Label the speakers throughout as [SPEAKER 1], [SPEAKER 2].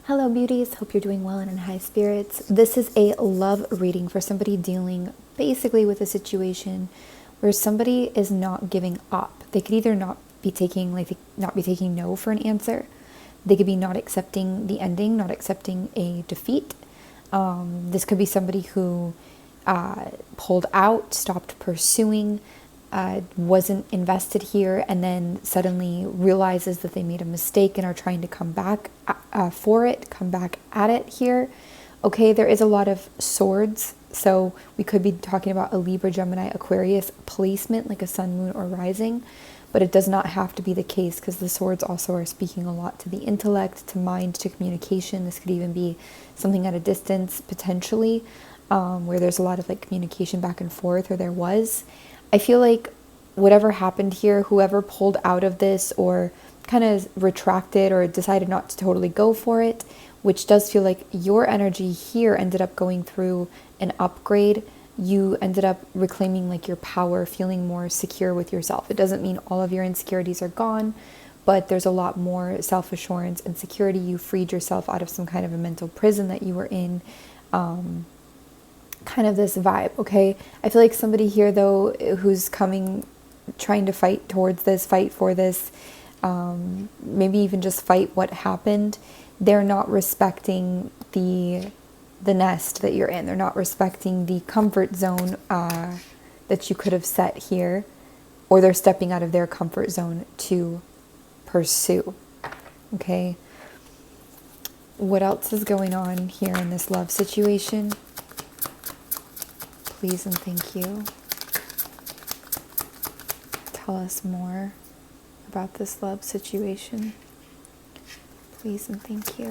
[SPEAKER 1] Hello beauties, hope you're doing well and in high spirits. This is a love reading for somebody dealing basically with a situation where somebody is not giving up. They could either not be taking no for an answer. They could be not accepting the ending, not accepting a defeat. This could be somebody who pulled out, stopped pursuing, wasn't invested here, and then suddenly realizes that they made a mistake and are trying to come back come back at it here. Okay, there is a lot of swords, so we could be talking about a Libra, Gemini, Aquarius placement, like a sun, moon, or rising, but it does not have to be the case because the swords also are speaking a lot to the intellect, to mind, to communication. This could even be something at a distance, potentially, where there's a lot of like communication back and forth, or there was. I feel like whatever happened here, whoever pulled out of this or kind of retracted or decided not to totally go for it, which does feel like your energy here ended up going through an upgrade. You ended up reclaiming like your power, feeling more secure with yourself. It doesn't mean all of your insecurities are gone, but there's a lot more self-assurance and security. You freed yourself out of some kind of a mental prison that you were in. Kind of this vibe, okay? I feel like somebody here, though, who's trying to fight towards this, fight for this, maybe even just fight what happened, they're not respecting the nest that you're in. They're not respecting the comfort zone that you could have set here, or they're stepping out of their comfort zone to pursue, okay? What else is going on here in this love situation? Please and thank you. Tell us more about this love situation. Please and thank you.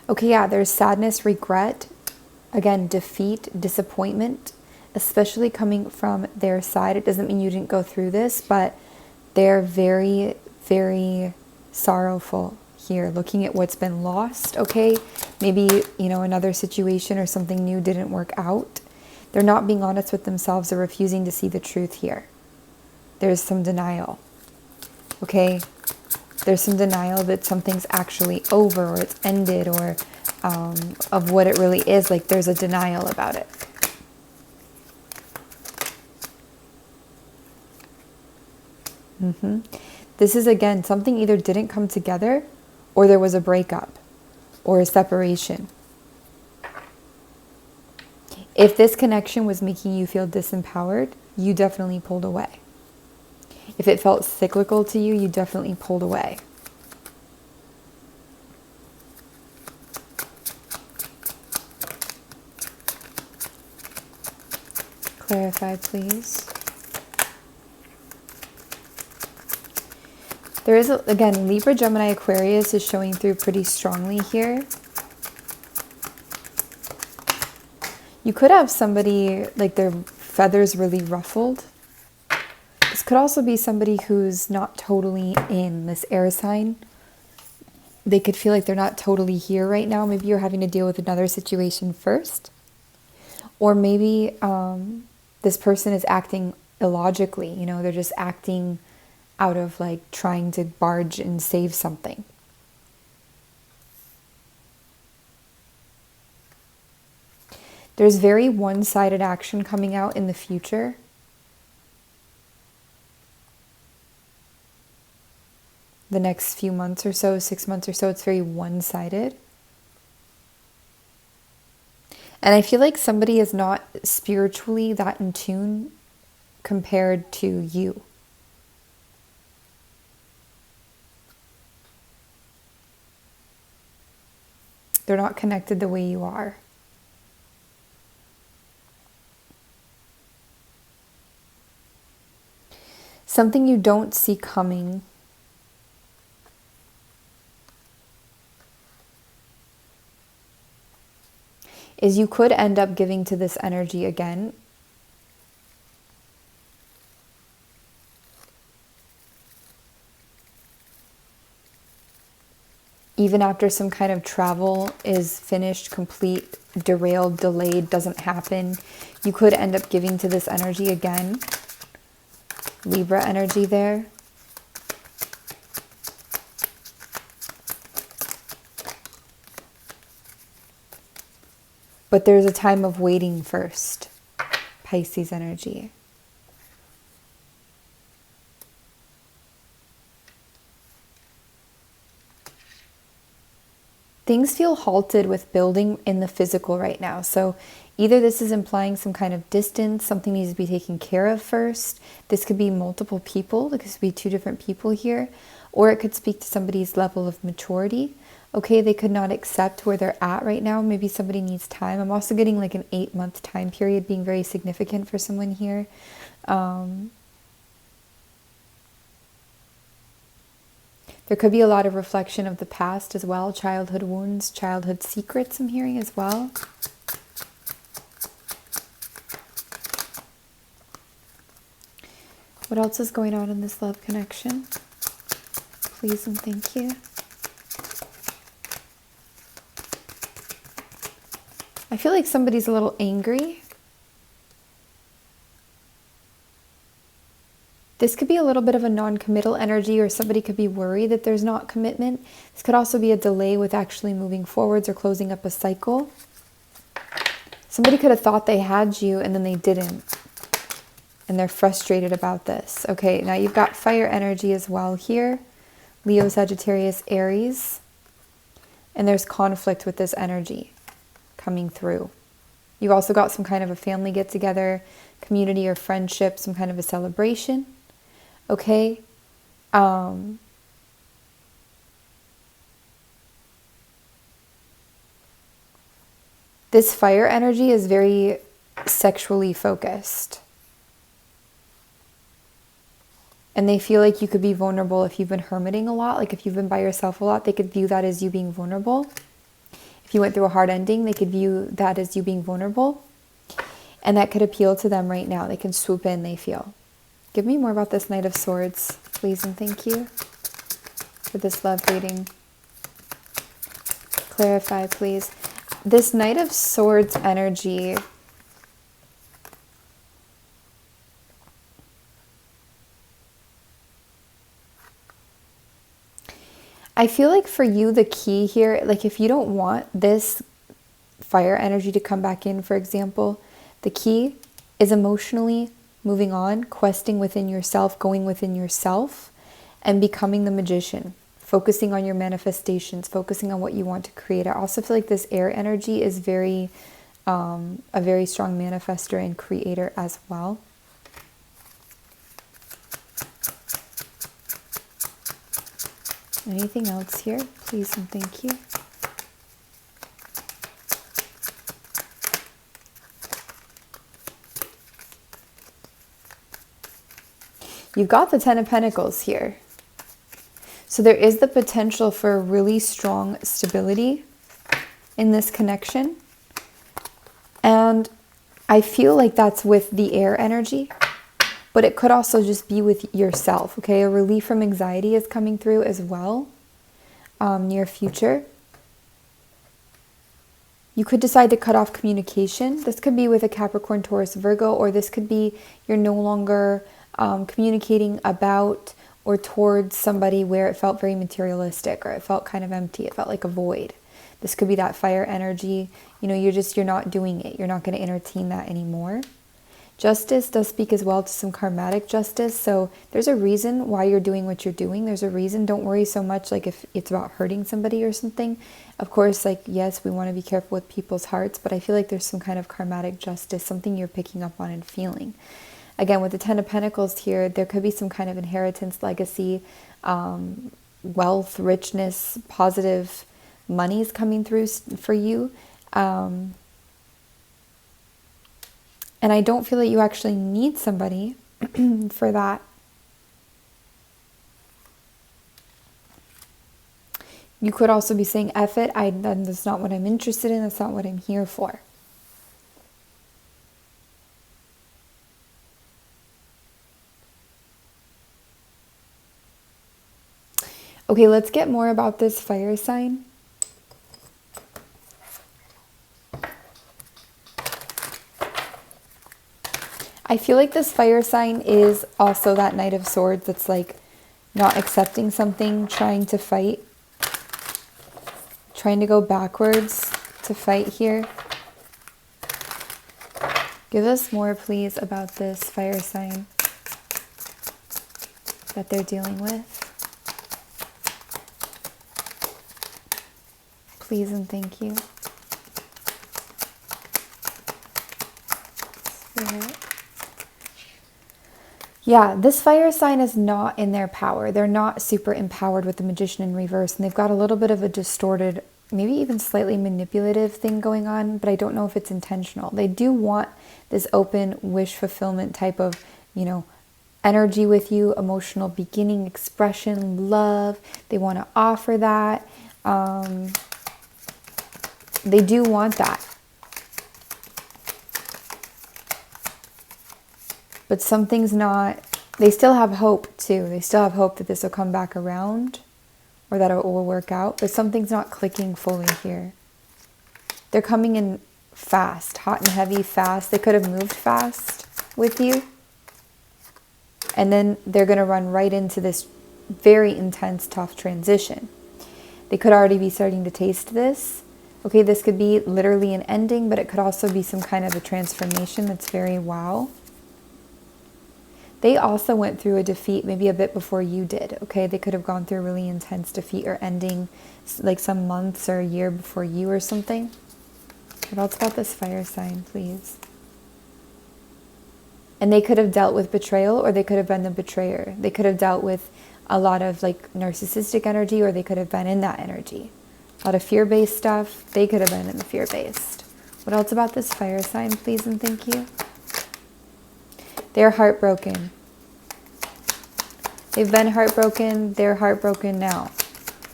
[SPEAKER 1] Okay, yeah, there's sadness, regret, again, defeat, disappointment, especially coming from their side. It doesn't mean you didn't go through this, but they're very, very sorrowful here, looking at what's been lost, okay? Maybe, another situation or something new didn't work out. They're not being honest with themselves or refusing to see the truth here. There's some denial, okay? There's some denial that something's actually over or it's ended, or of what it really is. Like there's a denial about it. This is, again, something either didn't come together, or there was a breakup or a separation. If this connection was making you feel disempowered, you definitely pulled away. If it felt cyclical to you, you definitely pulled away. Clarify, please. There is, again, Libra, Gemini, Aquarius is showing through pretty strongly here. You could have somebody, like their feathers really ruffled. This could also be somebody who's not totally in this air sign. They could feel like they're not totally here right now. Maybe you're having to deal with another situation first. Or maybe this person is acting illogically. They're just acting out of like trying to barge and save something. There's very one-sided action coming out in the future. The next few months or so, 6 months or so, it's very one-sided. And I feel like somebody is not spiritually that in tune compared to you. They're not connected the way you are. Something you don't see coming is you could end up giving to this energy again. Even after some kind of travel is finished, complete, derailed, delayed, doesn't happen, you could end up giving to this energy again. Libra energy there. But there's a time of waiting first. Pisces energy. Things feel halted with building in the physical right now. So either this is implying some kind of distance, something needs to be taken care of first. This could be multiple people. There could be two different people here. Or it could speak to somebody's level of maturity. Okay, they could not accept where they're at right now. Maybe somebody needs time. I'm also getting like an 8-month time period being very significant for someone here. There could be a lot of reflection of the past as well. Childhood wounds, childhood secrets I'm hearing as well. What else is going on in this love connection? Please and thank you. I feel like somebody's a little angry. This could be a little bit of a non-committal energy, or somebody could be worried that there's not commitment. This could also be a delay with actually moving forwards or closing up a cycle. Somebody could have thought they had you and then they didn't. And they're frustrated about this. Okay, now you've got fire energy as well here. Leo, Sagittarius, Aries. And there's conflict with this energy coming through. You've also got some kind of a family get-together, community or friendship, some kind of a celebration. Okay. This fire energy is very sexually focused. And they feel like you could be vulnerable if you've been hermiting a lot. Like if you've been by yourself a lot, they could view that as you being vulnerable. If you went through a hard ending, they could view that as you being vulnerable. And that could appeal to them right now. They can swoop in, they feel. Give me more about this Knight of Swords, please and thank you. For this love reading. Clarify, please. This Knight of Swords energy. I feel like for you, the key here, like if you don't want this fire energy to come back in, for example, the key is emotionally moving on, questing within yourself, going within yourself, and becoming the magician, focusing on your manifestations, focusing on what you want to create. I also feel like this air energy is very, a very strong manifester and creator as well. Anything else here? Please and thank you. You've got the Ten of Pentacles here. So there is the potential for really strong stability in this connection. And I feel like that's with the air energy. But it could also just be with yourself, okay? A relief from anxiety is coming through as well, near future. You could decide to cut off communication. This could be with a Capricorn, Taurus, Virgo, or this could be you're no longer communicating about or towards somebody where it felt very materialistic, or it felt kind of empty. It felt like a void. This could be that fire energy. You know, you're not doing it. You're not going to entertain that anymore. Justice does speak as well to some karmatic justice. So there's a reason why you're doing what you're doing. There's a reason. Don't worry so much like if it's about hurting somebody or something. Of course, like, yes, we want to be careful with people's hearts, but I feel like there's some kind of karmatic justice, something you're picking up on and feeling. Again, with the Ten of Pentacles here, there could be some kind of inheritance, legacy, wealth, richness, positive monies coming through for you. And I don't feel that you actually need somebody for that. You could also be saying, F it, that's not what I'm interested in, that's not what I'm here for. Okay, let's get more about this fire sign. I feel like this fire sign is also that Knight of Swords that's like not accepting something, trying to fight, trying to go backwards to fight here. Give us more, please, about this fire sign that they're dealing with. Please and thank you. Spirit. Yeah, this fire sign is not in their power. They're not super empowered with the Magician in reverse, and they've got a little bit of a distorted, maybe even slightly manipulative thing going on, but I don't know if it's intentional. They do want this open wish fulfillment type of, energy with you, emotional beginning, expression, love. They want to offer that. They do want that. But something's not, they still have hope too. They still have hope that this will come back around or that it will work out, but something's not clicking fully here. They're coming in fast, hot and heavy, fast. They could have moved fast with you. And then they're going to run right into this very intense, tough transition. They could already be starting to taste this. Okay, this could be literally an ending, but it could also be some kind of a transformation that's very wow. They also went through a defeat maybe a bit before you did, okay? They could have gone through a really intense defeat or ending like some months or a year before you or something. What else about this fire sign, please? And they could have dealt with betrayal, or they could have been the betrayer. They could have dealt with a lot of like narcissistic energy, or they could have been in that energy. A lot of fear-based stuff. They could have been in the fear-based. What else about this fire sign, please and thank you? They're heartbroken. They've been heartbroken. They're heartbroken now.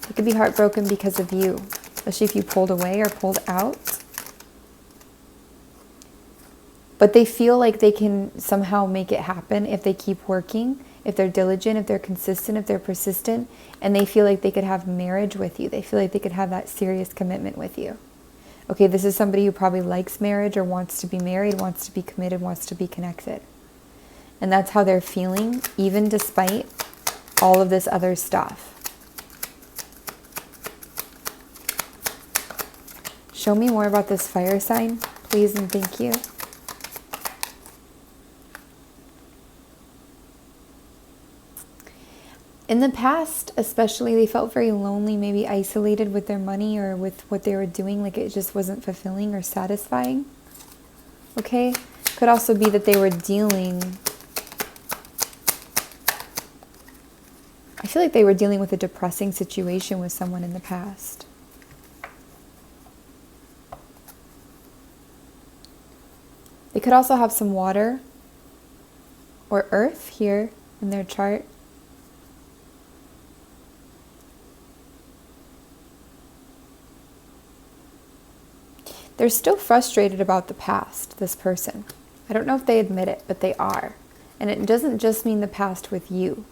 [SPEAKER 1] They could be heartbroken because of you, especially if you pulled away or pulled out. But they feel like they can somehow make it happen if they keep working, if they're diligent, if they're consistent, if they're persistent, and they feel like they could have marriage with you. They feel like they could have that serious commitment with you. Okay, this is somebody who probably likes marriage or wants to be married, wants to be committed, wants to be connected. And that's how they're feeling, even despite all of this other stuff. Show me more about this fire sign, please and thank you. In the past, especially, they felt very lonely, maybe isolated with their money or with what they were doing, like it just wasn't fulfilling or satisfying. Okay? Could also be that they were dealing, I feel like they were dealing with a depressing situation with someone in the past. They could also have some water or earth here in their chart. They're still frustrated about the past, this person. I don't know if they admit it, but they are. And it doesn't just mean the past with you.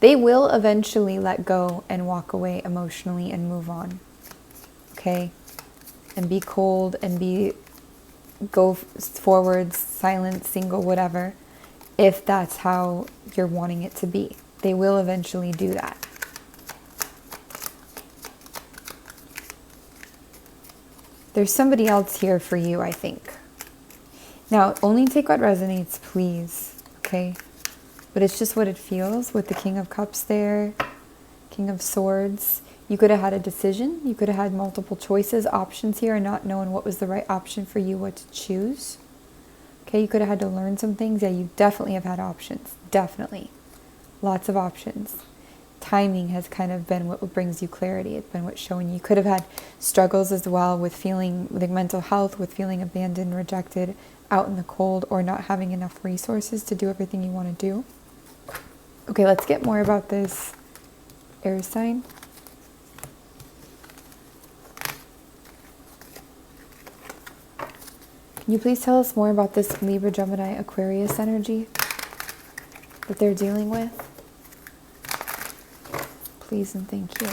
[SPEAKER 1] They will eventually let go and walk away emotionally and move on. Okay? And be cold and go forward, silent, single, whatever, if that's how you're wanting it to be. They will eventually do that. There's somebody else here for you, I think. Now, only take what resonates, please, okay? But it's just what it feels with the King of Cups there, King of Swords. You could have had a decision. You could have had multiple choices, options here, and not knowing what was the right option for you, what to choose. Okay, you could have had to learn some things. Yeah, you definitely have had options. Definitely. Lots of options. Timing has kind of been what brings you clarity. It's been what's showing you. You could have had struggles as well with feeling like mental health, with feeling abandoned, rejected, out in the cold, or not having enough resources to do everything you want to do. Okay, let's get more about this air sign. Can you please tell us more about this Libra, Gemini, Aquarius energy that they're dealing with? Please and thank you.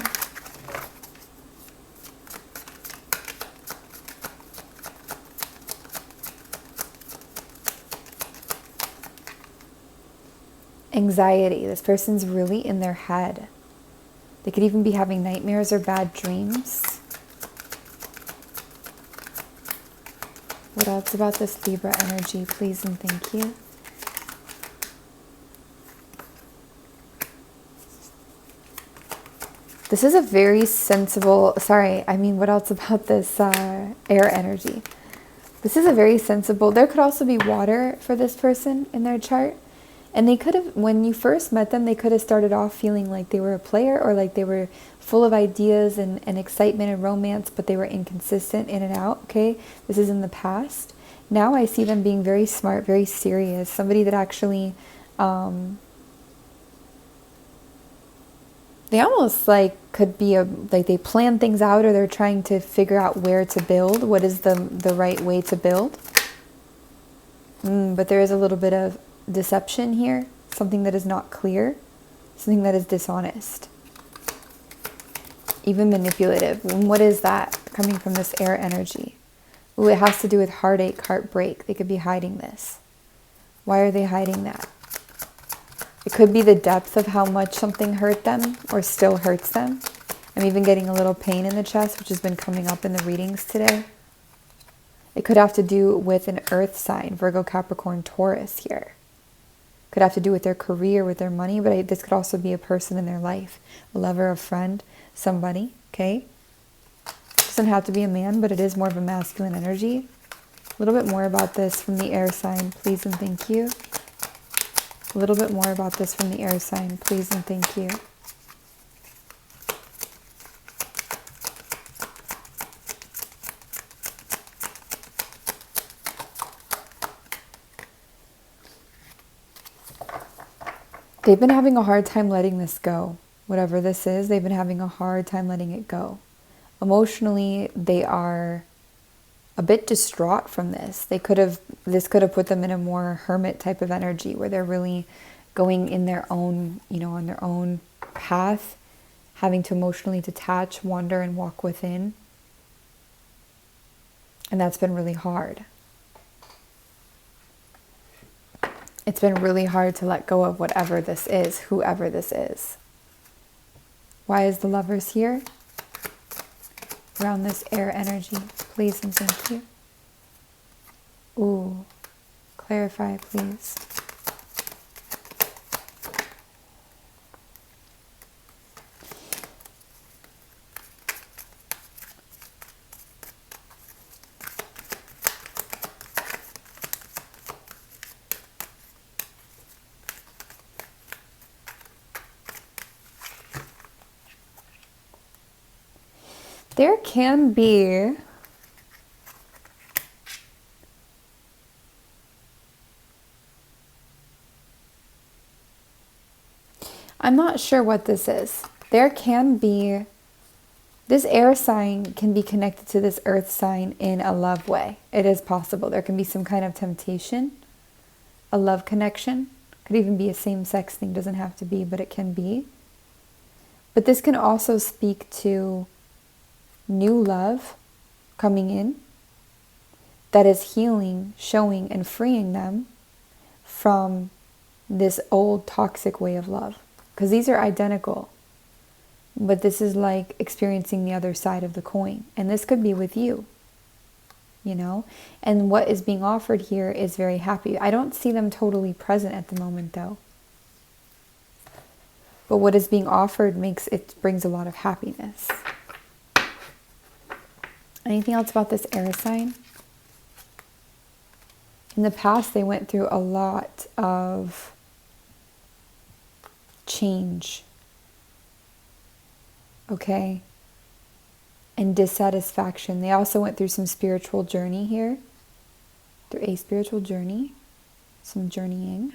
[SPEAKER 1] Anxiety. This person's really in their head. They could even be having nightmares or bad dreams. What else about this Libra energy? Please and thank you. This is a very sensible, what else about this air energy? This is a very sensible, there could also be water for this person in their chart. And they could have, when you first met them, they could have started off feeling like they were a player or like they were full of ideas and excitement and romance, but they were inconsistent in and out, okay? This is in the past. Now I see them being very smart, very serious, somebody that actually, they almost like could be like they plan things out, or they're trying to figure out where to build, what is the right way to build. But there is a little bit of deception here, something that is not clear, something that is dishonest, even manipulative. And what is that coming from this air energy? Ooh, it has to do with heartache, heartbreak. They could be hiding this. Why are they hiding that? It could be the depth of how much something hurt them or still hurts them. I'm even getting a little pain in the chest, which has been coming up in the readings today. It could have to do with an earth sign, Virgo, Capricorn, Taurus here. Could have to do with their career, with their money, but this could also be a person in their life, a lover, a friend, somebody, okay? Doesn't have to be a man, but it is more of a masculine energy. A little bit more about this from the air sign, please and thank you. A little bit more about this from the air sign, please and thank you. They've been having a hard time letting this go. Whatever this is, they've been having a hard time letting it go. Emotionally, they are a bit distraught from this. This could have put them in a more hermit type of energy where they're really going in their own, on their own path, having to emotionally detach, wander, and walk within. And that's been really hard. It's been really hard to let go of whatever this is, whoever this is. Why is the Lovers here? Around this air energy, please and thank you. Ooh, clarify, please. There can be I'm not sure what this is. There can be, this air sign can be connected to this earth sign in a love way. It is possible. There can be some kind of temptation, a love connection. Could even be a same-sex thing, doesn't have to be, but it can be. But this can also speak to new love coming in that is healing, showing, and freeing them from this old toxic way of love. Because these are identical, but this is like experiencing the other side of the coin. And this could be with you, And what is being offered here is very happy. I don't see them totally present at the moment, though. But what is being offered brings a lot of happiness. Anything else about this air sign? In the past, they went through a lot of change, okay, and dissatisfaction. They also went through some spiritual journey here, through a spiritual journey, some journeying.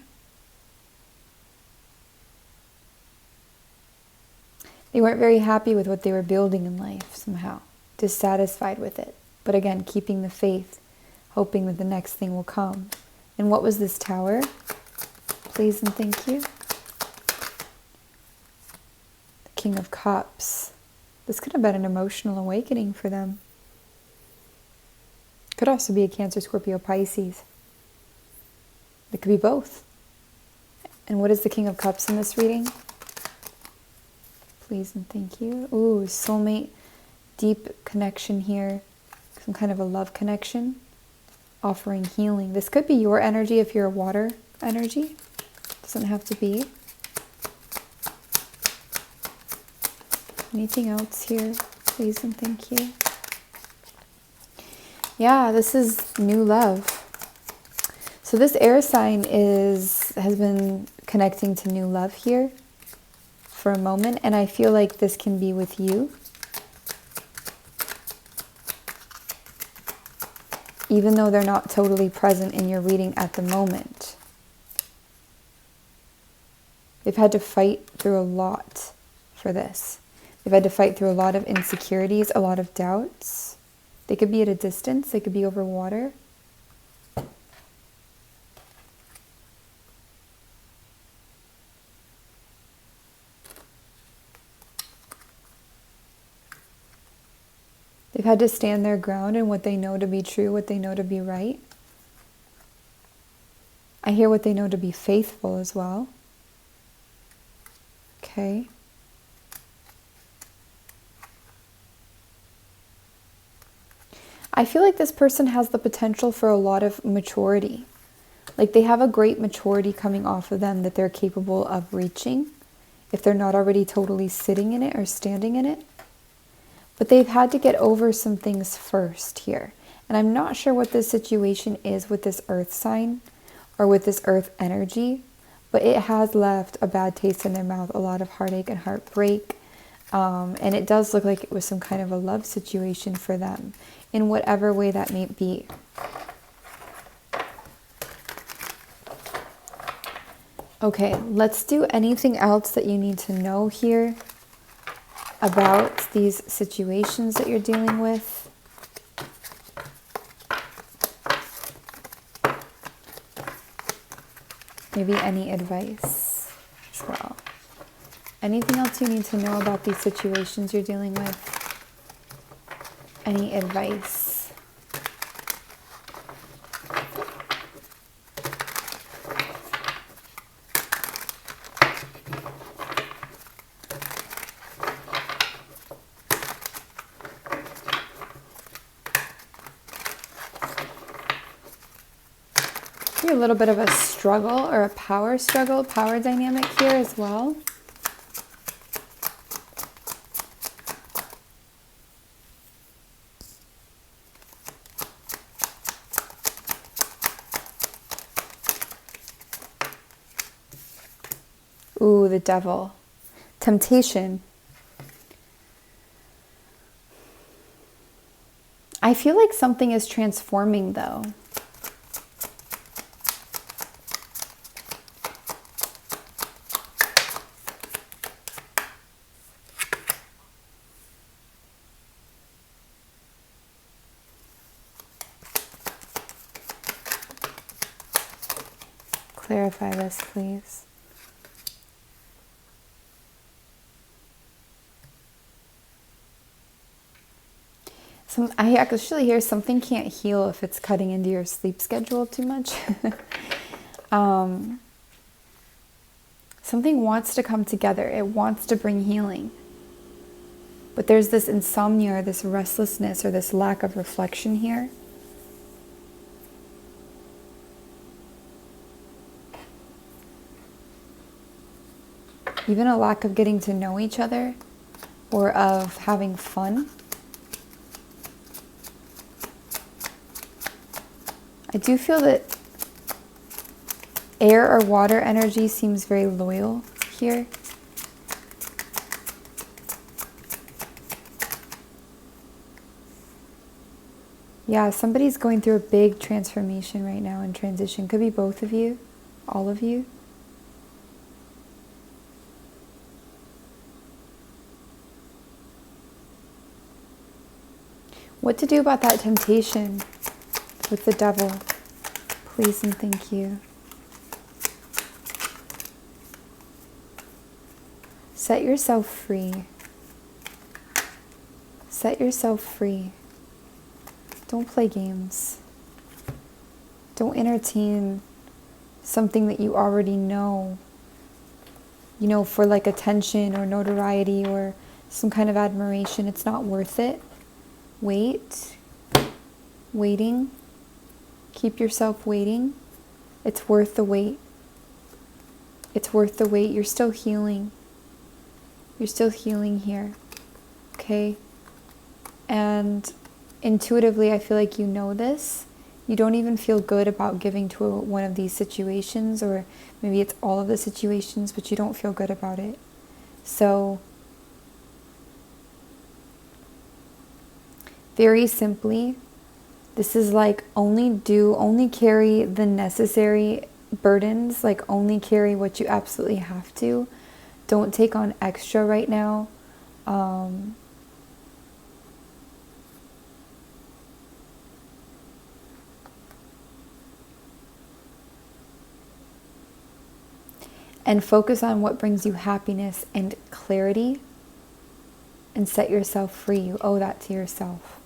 [SPEAKER 1] They weren't very happy with what they were building in life somehow, dissatisfied with it. But again, keeping the faith, hoping that the next thing will come. And what was this Tower? Please and thank you. King of Cups. This could have been an emotional awakening for them. Could also be a Cancer, Scorpio, Pisces. It could be both. And what is the King of Cups in this reading? Please and thank you. Ooh, soulmate, deep connection here. Some kind of a love connection. offering healing. This could be your energy if you're a water energy. Doesn't have to be. Anything else here, please and thank you. Yeah, this is new love. So this air sign has been connecting to new love here for a moment, and I feel like this can be with you. Even though they're not totally present in your reading at the moment. They've had to fight through a lot for this. They've had to fight through a lot of insecurities, a lot of doubts. They could be at a distance, they could be over water. They've had to stand their ground in what they know to be true, what they know to be right. I hear what they know to be faithful as well. Okay. I feel like this person has the potential for a lot of maturity. Like they have a great maturity coming off of them that they're capable of reaching if they're not already totally sitting in it or standing in it. But they've had to get over some things first here. And I'm not sure what this situation is with this earth sign or with this earth energy, but it has left a bad taste in their mouth, a lot of heartache and heartbreak. And it does look like it was some kind of a love situation for them, in whatever way that may be. Okay, let's do anything else that you need to know here about these situations that you're dealing with. Maybe any advice as well. Anything else you need to know about these situations you're dealing with? Any advice? A little bit of a struggle or a power struggle, power dynamic here as well. Ooh, the devil. Temptation. I feel like something is transforming though. Clarify this, please. I actually hear something can't heal if it's cutting into your sleep schedule too much. Something wants to come together. It wants to bring healing. But there's this insomnia or this restlessness or this lack of reflection here. Even a lack of getting to know each other or of having fun. I do feel that air or water energy seems very loyal here. Yeah, somebody's going through a big transformation right now and transition. Could be both of you, all of you. What to do about that temptation with the devil? Please and thank you. Set yourself free. Set yourself free. Don't play games. Don't entertain something that you already know, you know, for like attention or notoriety or some kind of admiration. It's not worth it. Waiting Keep yourself waiting. It's worth the wait. It's worth the wait. You're still healing. You're still healing here. Okay? And intuitively, I feel like you know this. You don't even feel good about giving to one of these situations, or maybe it's all of the situations, but you don't feel good about it. So, very simply, this is like only carry the necessary burdens, like only carry what you absolutely have to. Don't take on extra right now. And focus on what brings you happiness and clarity, and set yourself free. You owe that to yourself.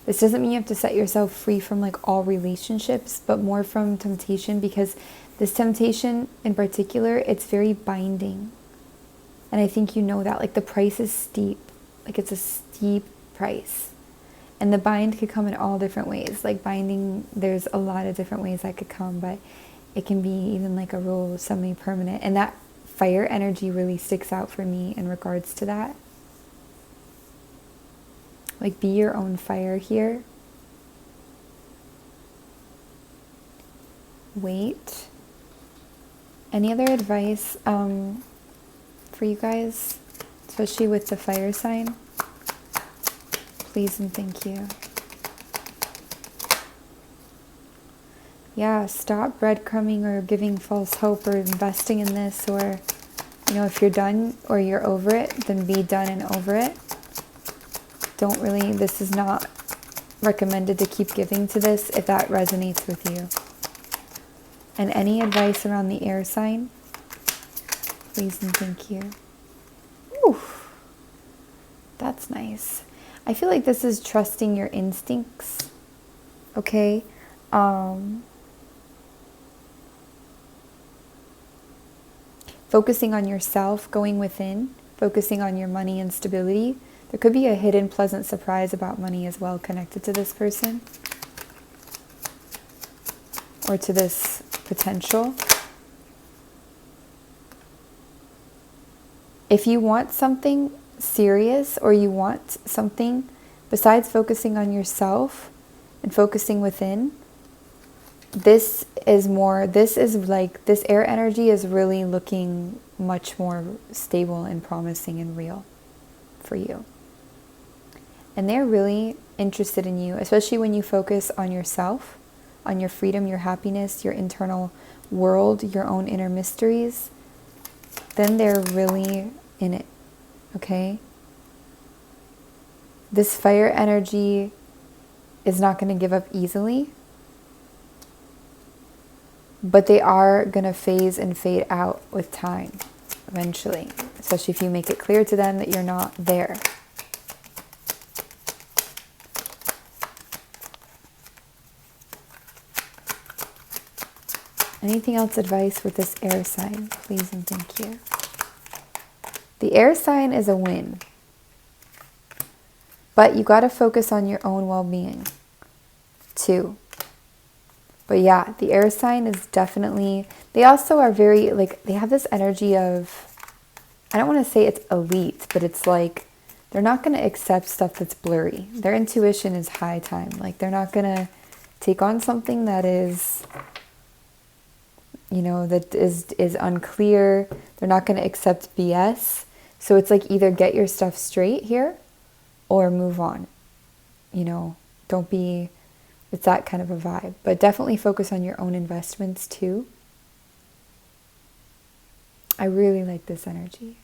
[SPEAKER 1] This doesn't mean you have to set yourself free from like all relationships, but more from temptation, because this temptation in particular, it's very binding. And I think you know that, like the price is steep, like it's a steep price. And the bind could come in all different ways. Like binding, there's a lot of different ways that could come, but it can be even like a rule, semi-permanent. And that fire energy really sticks out for me in regards to that. Like be your own fire here. Wait. Any other advice for you guys, especially with the fire sign? Please and thank you. Yeah, stop breadcrumbing or giving false hope or investing in this, or, you know, if you're done or you're over it, then be done and over it. Don't really, this is not recommended to keep giving to this if that resonates with you. And any advice around the air sign, please and thank you. Ooh, that's nice. I feel like this is trusting your instincts, okay? Focusing on yourself, going within, focusing on your money and stability. There could be a hidden pleasant surprise about money as well connected to this person, or to this potential. If you want something serious, or you want something besides focusing on yourself and focusing within, this is like, this air energy is really looking much more stable and promising and real for you. And they're really interested in you, especially when you focus on yourself, on your freedom, your happiness, your internal world, your own inner mysteries. Then they're really in it, okay? This fire energy is not going to give up easily, but they are going to phase and fade out with time eventually, especially if you make it clear to them that you're not there. Anything else advice with this air sign, please and thank you. The air sign is a win, but you got to focus on your own well-being too. But yeah, the air sign is definitely, they also are very, like, they have this energy of, I don't want to say it's elite, but it's like, they're not going to accept stuff that's blurry. Their intuition is high time. Like, they're not going to take on something that is, you know, that is unclear. They're not going to accept BS. So it's like, either get your stuff straight here or move on. You know, don't be, it's that kind of a vibe. But definitely focus on your own investments too. I really like this energy.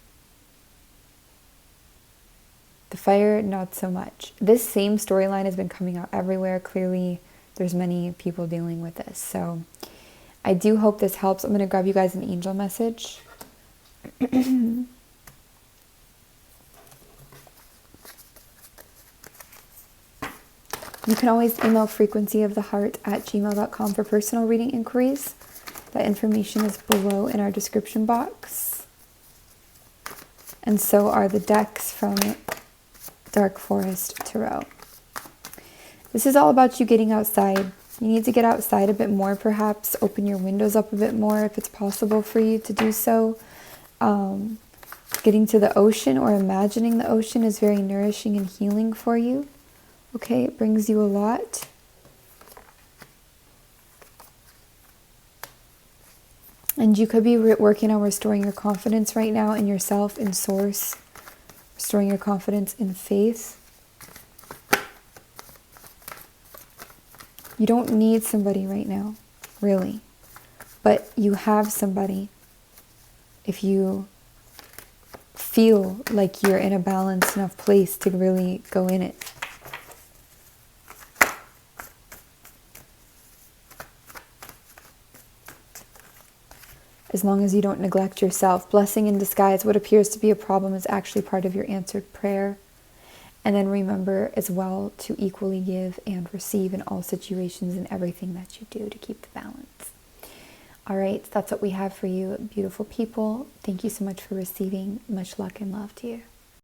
[SPEAKER 1] The fire, not so much. This same storyline has been coming out everywhere. Clearly, there's many people dealing with this. So I do hope this helps. I'm going to grab you guys an angel message. You can always email frequencyoftheheart@gmail.com for personal reading inquiries. That information is below in our description box. And so are the decks from Dark Forest Tarot. This is all about you getting outside, You need to get outside a bit more, perhaps. Open your windows up a bit more if it's possible for you to do so. Getting to the ocean or imagining the ocean is very nourishing and healing for you. Okay, it brings you a lot. And you could be working on restoring your confidence right now in yourself, in Source. Restoring your confidence in faith. You don't need somebody right now, really. But you have somebody if you feel like you're in a balanced enough place to really go in it. As long as you don't neglect yourself. Blessing in disguise. What appears to be a problem is actually part of your answered prayer. And then remember as well to equally give and receive in all situations and everything that you do to keep the balance. All right, that's what we have for you, beautiful people. Thank you so much for receiving. Much luck and love to you.